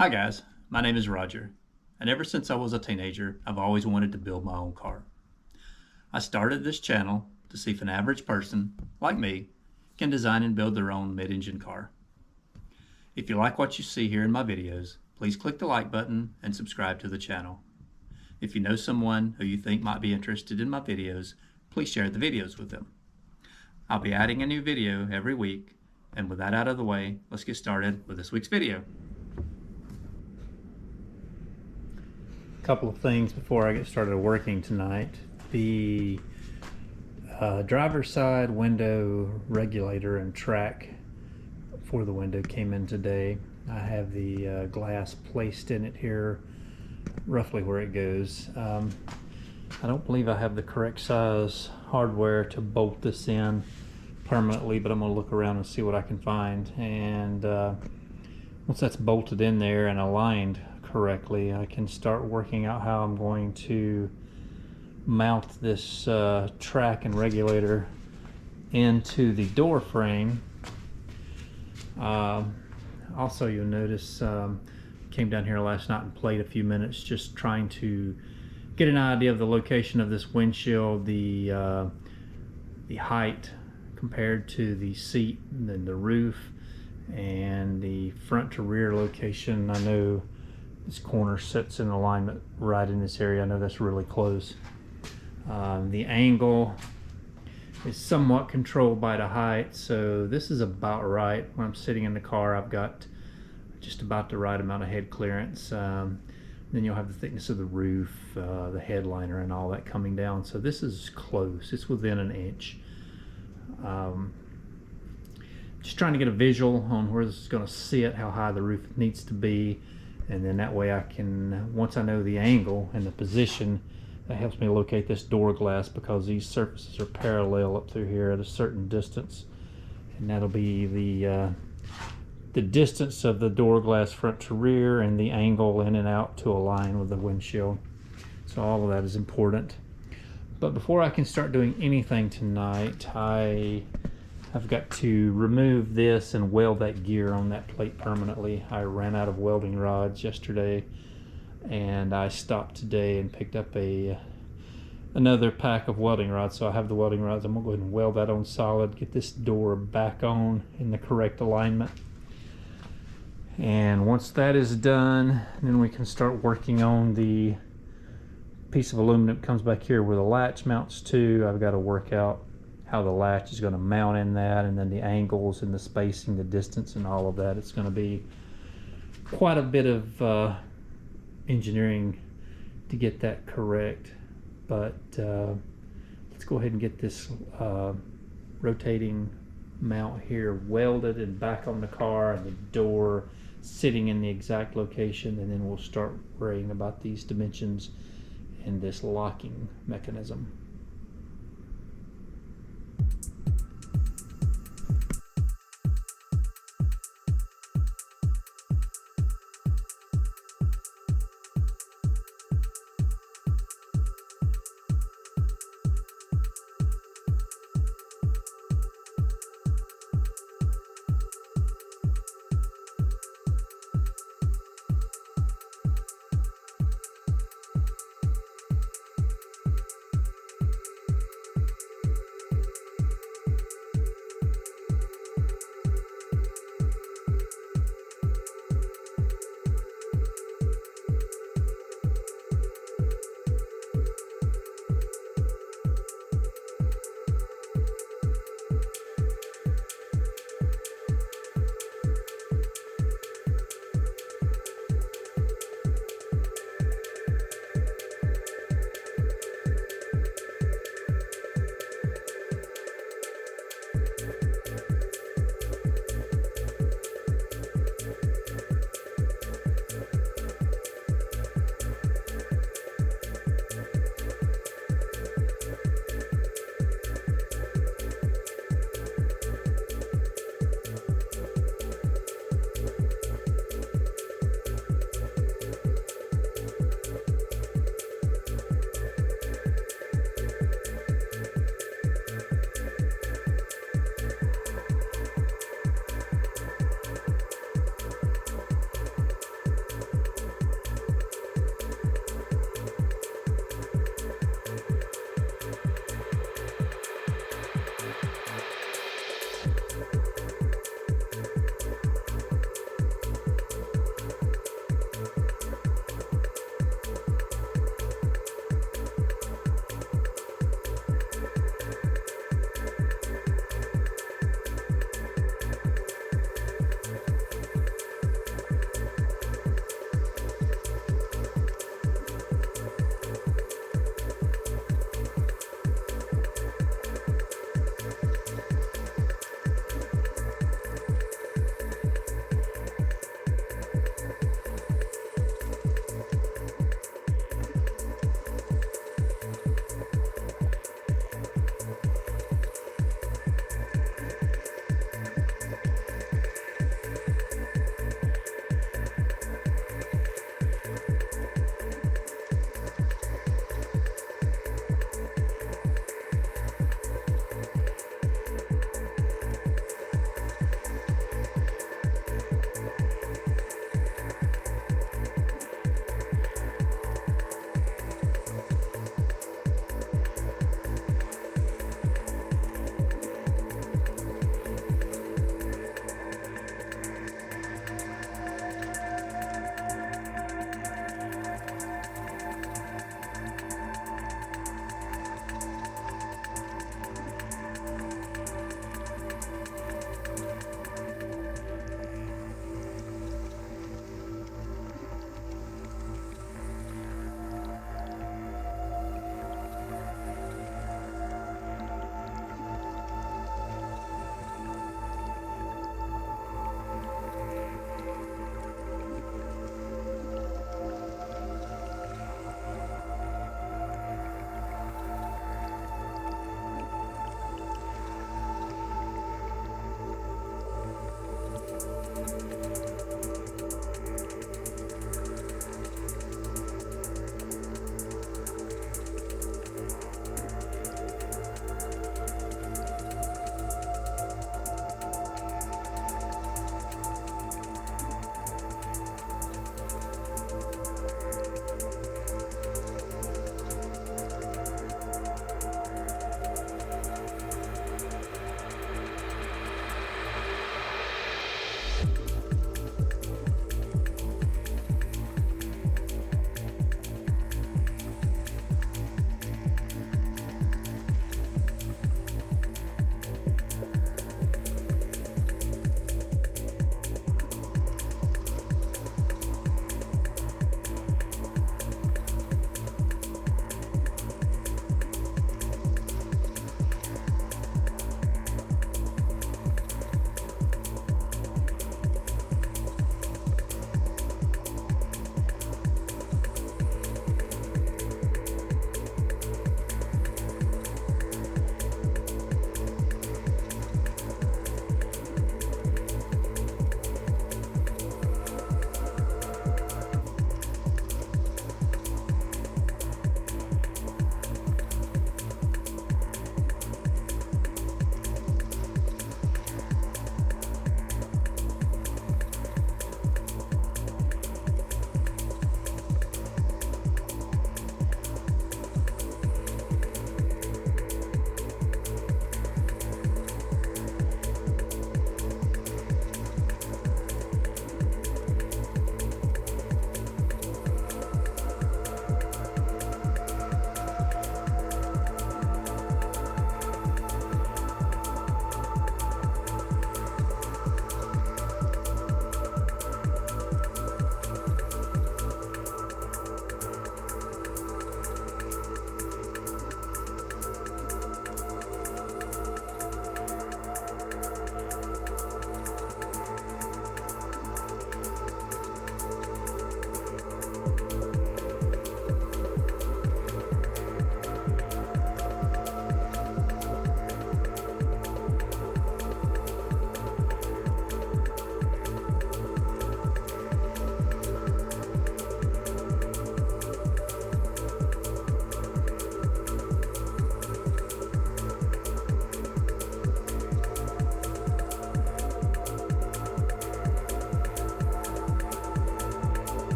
Hi guys, my name is Roger, and ever since I was a teenager, I've always wanted to build my own car. I started this channel to see if an average person, like me, can design and build their own mid-engine car. If you like what you see here in my videos, please click the like button and subscribe to the channel. If you know someone who you think might be interested in my videos, please share the videos with them. I'll be adding a new video every week, and with that out of the way, let's get started with this week's video. Couple of things before I get started working tonight. The driver's side window regulator and track for the window came in today. I have the glass placed in it here, roughly where it goes. I don't believe I have the correct size hardware to bolt this in permanently, but I'm going to look around and see what I can find. And once that's bolted in there and aligned correctly, I can start working out how I'm going to mount this track and regulator into the door frame. Also, you'll notice came down here last night and played a few minutes just trying to get an idea of the location of this windshield, the height compared to the seat and then the roof, and the front to rear location. I know this corner sits in alignment right in this area. I know that's really close. The angle is somewhat controlled by the height, so this is about right. When I'm sitting in the car, I've got just about the right amount of head clearance. Then you'll have the thickness of the roof, the headliner and all that coming down. So this is close. It's within an inch. Just trying to get a visual on where this is going to sit, how high the roof needs to be. And then that way I can, once I know the angle and the position, that helps me locate this door glass, because these surfaces are parallel up through here at a certain distance. And that'll be the distance of the door glass front to rear and the angle in and out to align with the windshield. So all of that is important. But before I can start doing anything tonight, I've got to remove this and weld that gear on that plate permanently. I ran out of welding rods yesterday, and I stopped today and picked up another pack of welding rods. So I have the welding rods. I'm gonna go ahead and weld that on solid, get this door back on in the correct alignment. And once that is done, then we can start working on the piece of aluminum that comes back here where the latch mounts to. I've got to work out how the latch is going to mount in that, and then the angles and the spacing, the distance and all of that. It's going to be quite a bit of engineering to get that correct. But let's go ahead and get this rotating mount here welded and back on the car, and the door sitting in the exact location, and then we'll start worrying about these dimensions and this locking mechanism.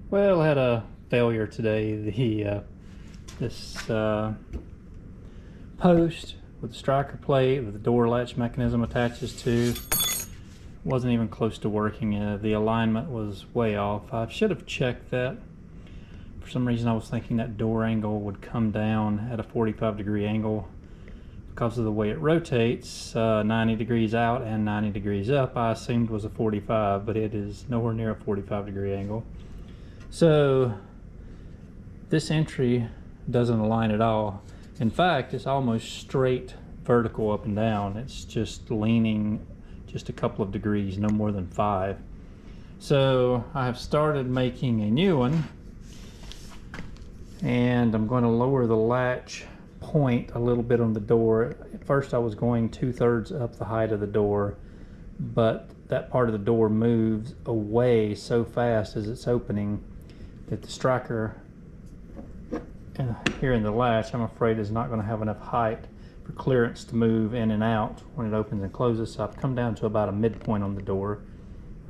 Well, I had a failure today. This post with the striker plate with the door latch mechanism attaches to wasn't even close to working. The alignment was way off. I should have checked that. For some reason I was thinking that door angle would come down at a 45-degree angle. Because of the way it rotates, 90 degrees out and 90 degrees up, I assumed was a 45, but it is nowhere near a 45-degree angle. So this entry doesn't align at all. In fact, it's almost straight vertical up and down. It's just leaning just a couple of degrees, no more than 5. So I have started making a new one, and I'm going to lower the latch point a little bit on the door. At first I was going 2/3 up the height of the door, but that part of the door moves away so fast as it's opening that the striker here in the latch, I'm afraid, is not going to have enough height for clearance to move in and out when it opens and closes. So I've come down to about a midpoint on the door,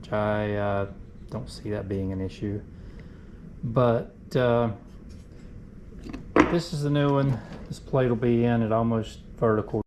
which I don't see that being an issue. But this is the new one. This plate will be in at almost vertical.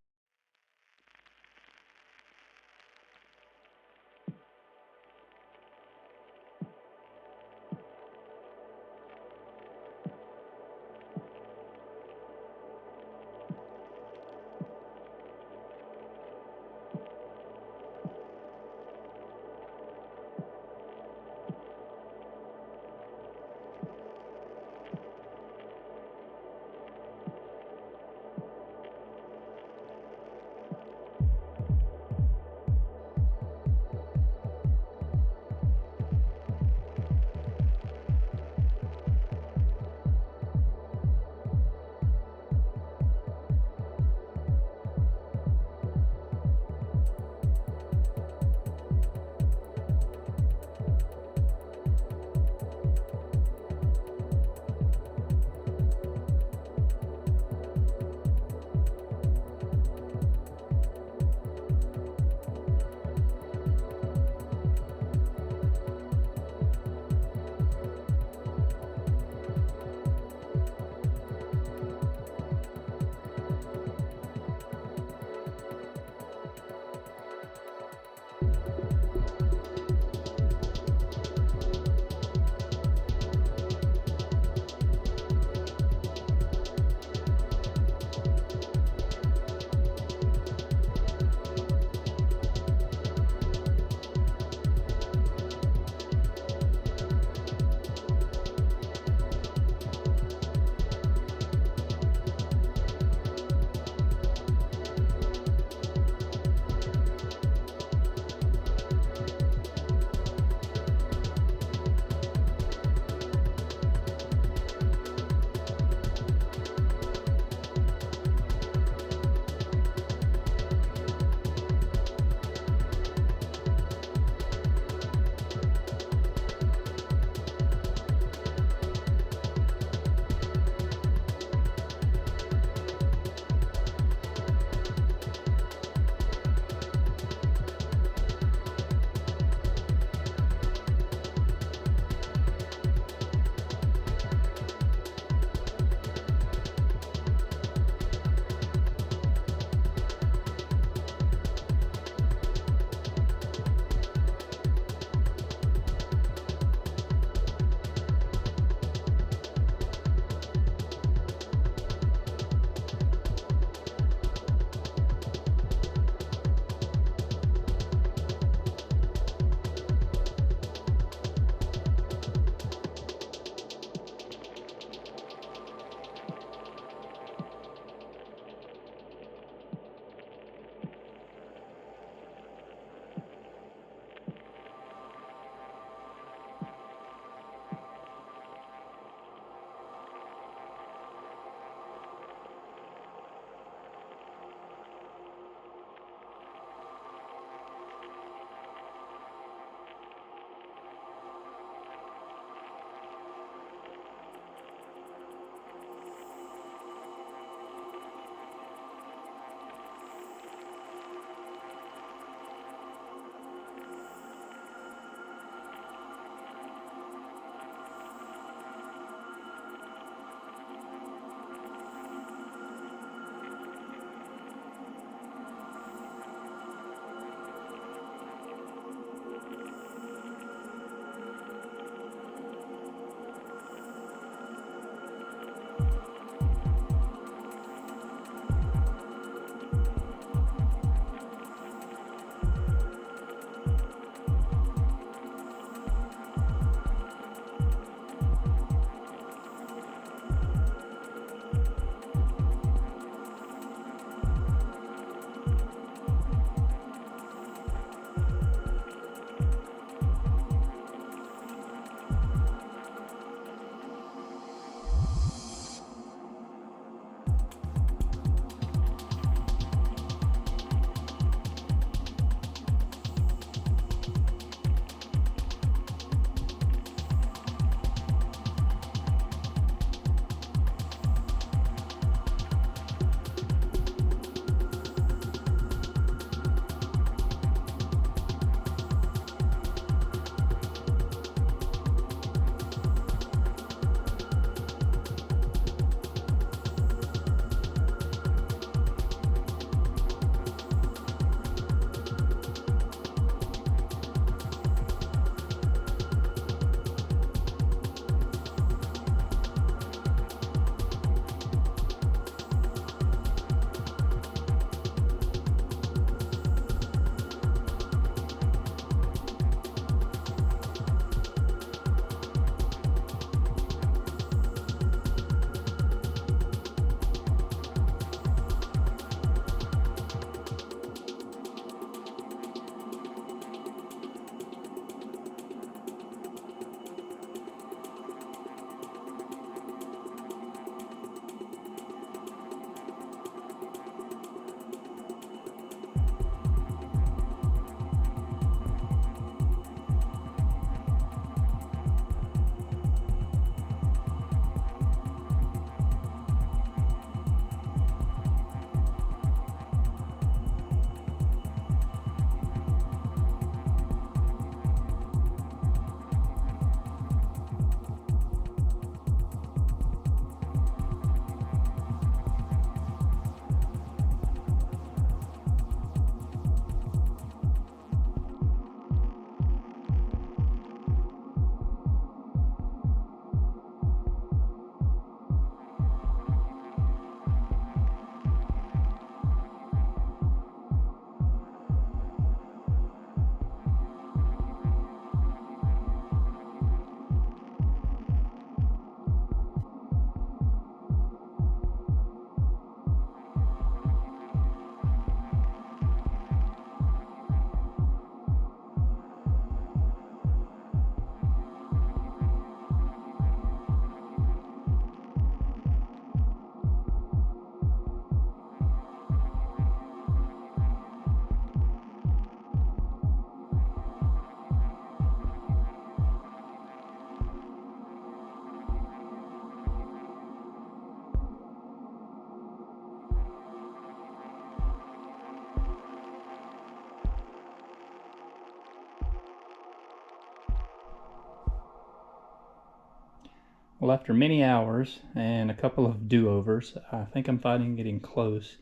Well, after many hours and a couple of do-overs, I think I'm finally getting close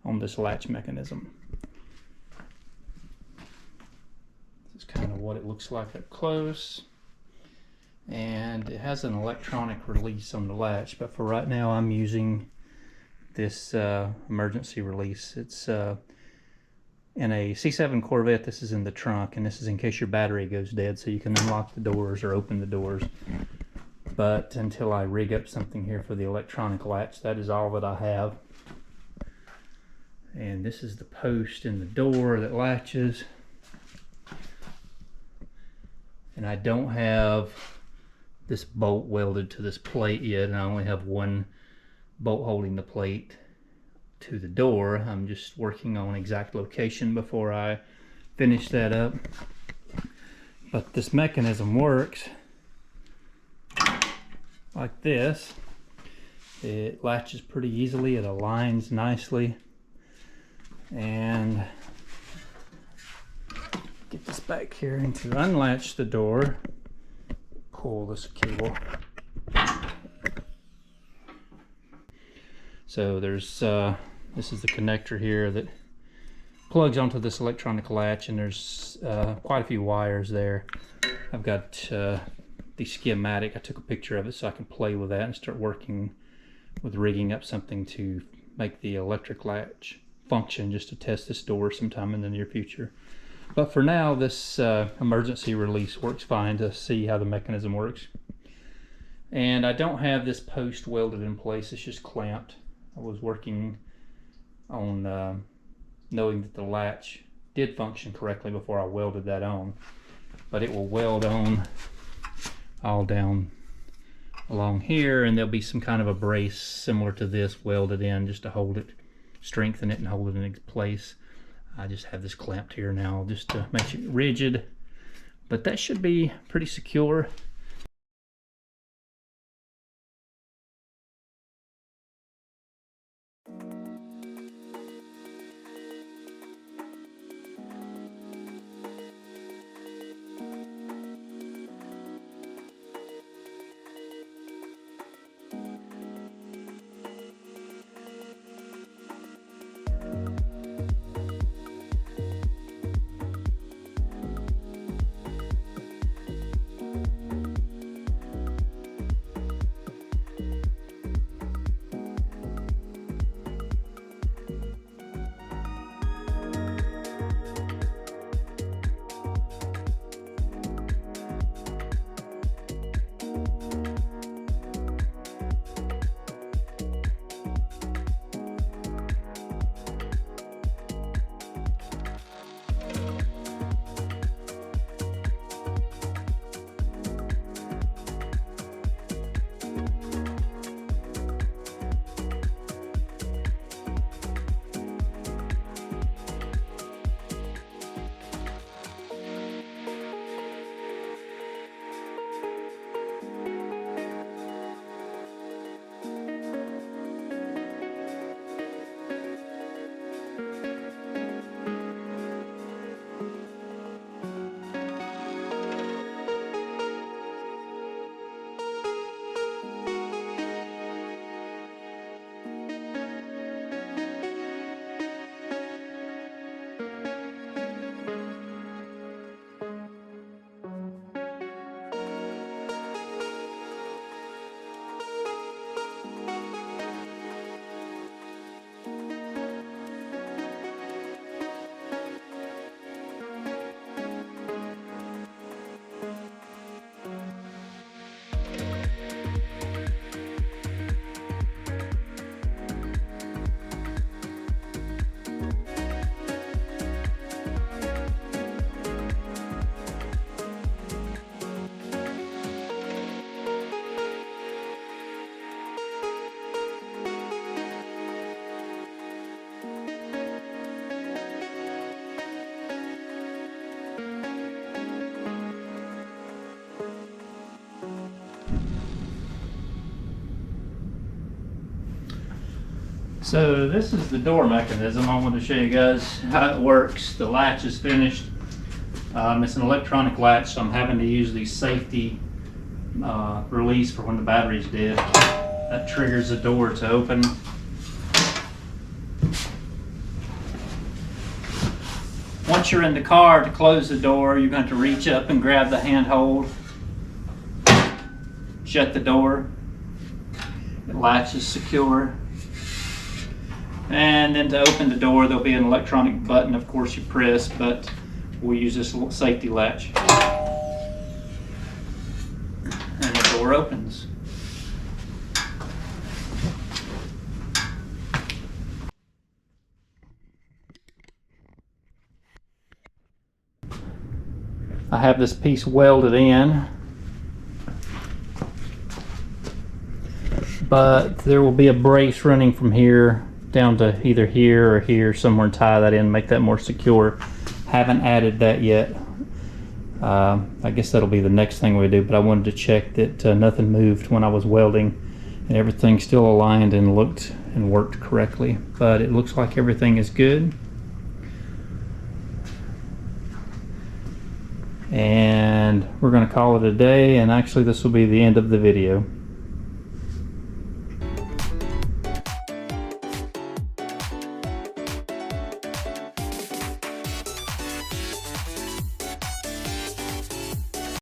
on this latch mechanism. This is kind of what it looks like up close. And it has an electronic release on the latch, but for right now I'm using this emergency release. It's in a C7 Corvette. This is in the trunk, and this is in case your battery goes dead, so you can unlock the doors or open the doors. But until I rig up something here for the electronic latch, that is all that I have. And this is the post in the door that latches. And I don't have this bolt welded to this plate yet, and I only have one bolt holding the plate to the door. I'm just working on exact location before I finish that up. But this mechanism works like this. It latches pretty easily, it aligns nicely, and get this back here, and to unlatch the door, pull this cable. So there's this is the connector here that plugs onto this electronic latch, and there's quite a few wires there. I've got the schematic. I took a picture of it so I can play with that and start working with rigging up something to make the electric latch function, just to test this door sometime in the near future. But for now, this emergency release works fine to see how the mechanism works. And I don't have this post welded in place, it's just clamped. I was working on knowing that the latch did function correctly before I welded that on. But it will weld on all down along here, and there'll be some kind of a brace similar to this welded in just to hold it, strengthen it and hold it in place. I just have this clamped here now just to make it rigid, but that should be pretty secure. So this is the door mechanism. I want to show you guys how it works. The latch is finished. It's an electronic latch, so I'm having to use these safety release for when the battery's dead. That triggers the door to open. Once you're in the car, to close the door, you're going to reach up and grab the handhold, shut the door. The latch is secure. And then to open the door, there'll be an electronic button, of course, you press, but we'll use this safety latch. And the door opens. I have this piece welded in, but there will be a brace running from here down to either here or here, somewhere, and tie that in, make that more secure. Haven't added that yet. I guess that'll be the next thing we do, but I wanted to check that nothing moved when I was welding and everything still aligned and looked and worked correctly. But it looks like everything is good. And we're going to call it a day, and actually this will be the end of the video.